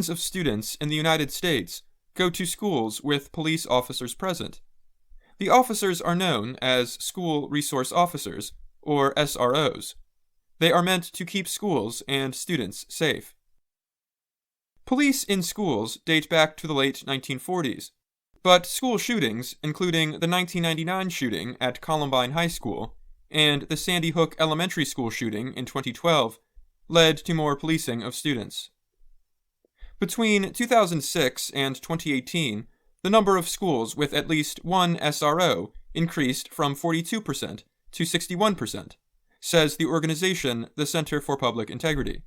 millions of students in the United States go to schools with police officers present. The officers are known as School Resource Officers, or SROs. They are meant to keep schools and students safe. Police in schools date back to the late 1940s, but school shootings, including the 1999 shooting at Columbine High School and the Sandy Hook Elementary School shooting in 2012, led to more policing of students. Between 2006 and 2018, the number of schools with at least one SRO increased from 42% to 61%, says the organization the Center for Public Integrity.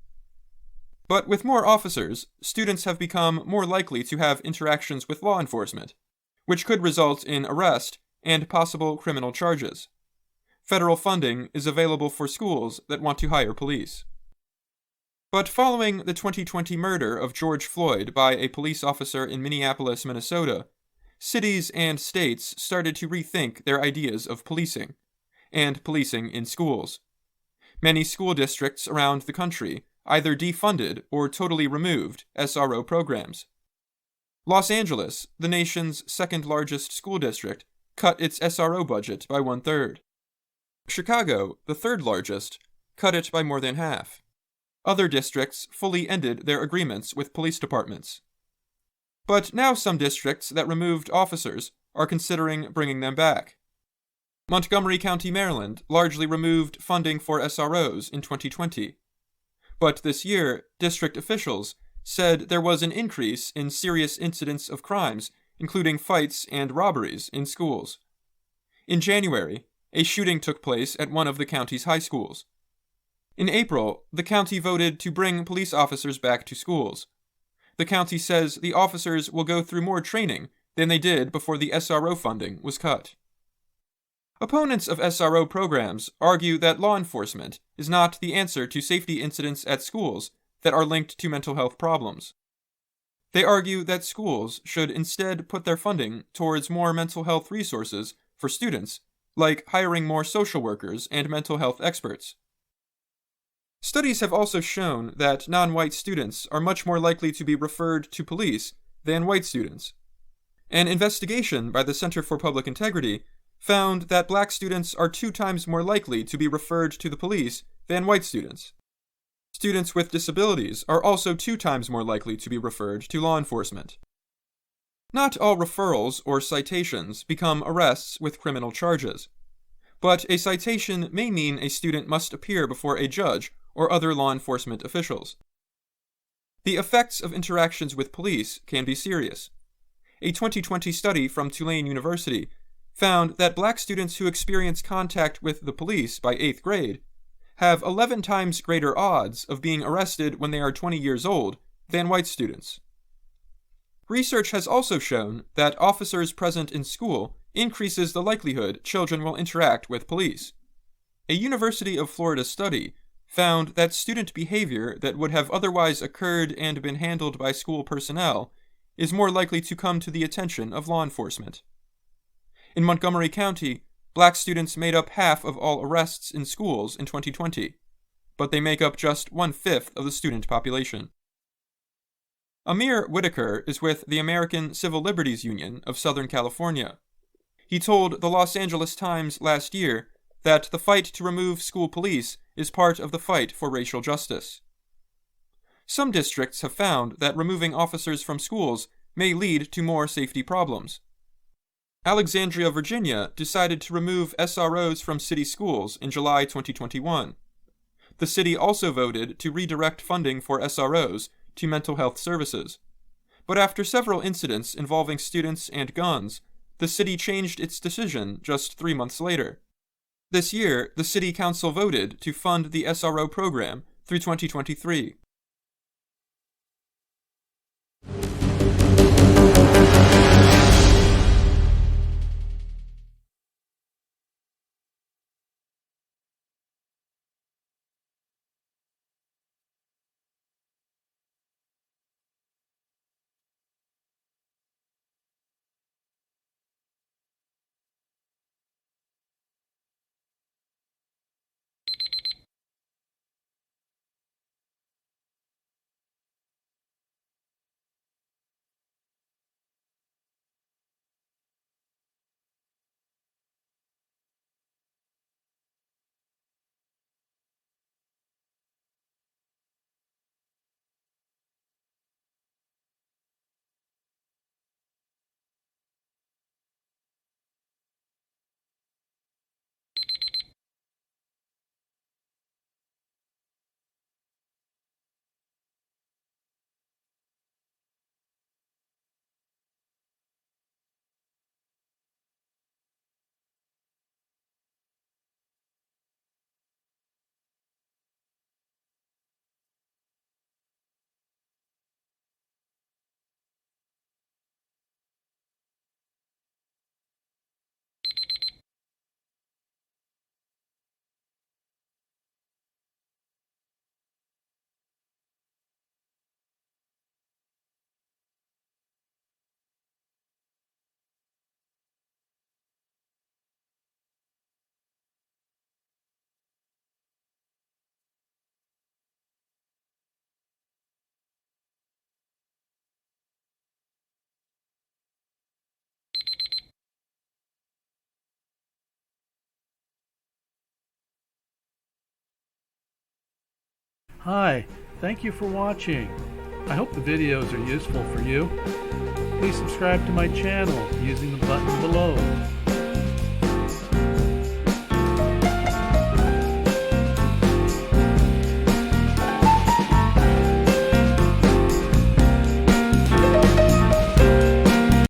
But with more officers, students have become more likely to have interactions with law enforcement, which could result in arrest and possible criminal charges. Federal funding is available for schools that want to hire police. But following the 2020 murder of George Floyd by a police officer in Minneapolis, Minnesota, cities and states started to rethink their ideas of policing, and policing in schools. Many school districts around the country either defunded or totally removed SRO programs. Los Angeles, the nation's second largest school district, cut its SRO budget by 1/3. Chicago, the third largest, cut it by more than half. Other districts fully ended their agreements with police departments. But now some districts that removed officers are considering bringing them back. Montgomery County, Maryland, largely removed funding for SROs in 2020. But this year, district officials said there was an increase in serious incidents of crimes, including fights and robberies in schools. In January, a shooting took place at one of the county's high schools. In April, the county voted to bring police officers back to schools. The county says the officers will go through more training than they did before the SRO funding was cut. Opponents of SRO programs argue that law enforcement is not the answer to safety incidents at schools that are linked to mental health problems. They argue that schools should instead put their funding towards more mental health resources for students, like hiring more social workers and mental health experts. Studies have also shown that non-white students are much more likely to be referred to police than white students. An investigation by the Center for Public Integrity found that black students are 2 times more likely to be referred to the police than white students. Students with disabilities are also 2 times more likely to be referred to law enforcement. Not all referrals or citations become arrests with criminal charges, but a citation may mean a student must appear before a judge or other law enforcement officials. The effects of interactions with police can be serious. A 2020 study from Tulane University found that black students who experience contact with the police by 8th grade have 11 times greater odds of being arrested when they are 20 years old than white students. Research has also shown that officers present in school increases the likelihood children will interact with police. A University of Florida study found that student behavior that would have otherwise occurred and been handled by school personnel is more likely to come to the attention of law enforcement. In Montgomery County, black students made up half of all arrests in schools in 2020, but they make up just 1/5 of the student population. Amir Whitaker is with the American Civil Liberties Union of Southern California. He told the Los Angeles Times last year that the fight to remove school police is part of the fight for racial justice. Some districts have found that removing officers from schools may lead to more safety problems. Alexandria, Virginia decided to remove SROs from city schools in July 2021. The city also voted to redirect funding for SROs to mental health services. But after several incidents involving students and guns, the city changed its decision just 3 months later. This year, the city council voted to fund the SRO program through 2023. Hi, thank you for watching. I hope the videos are useful for you. Please subscribe to my channel using the button below.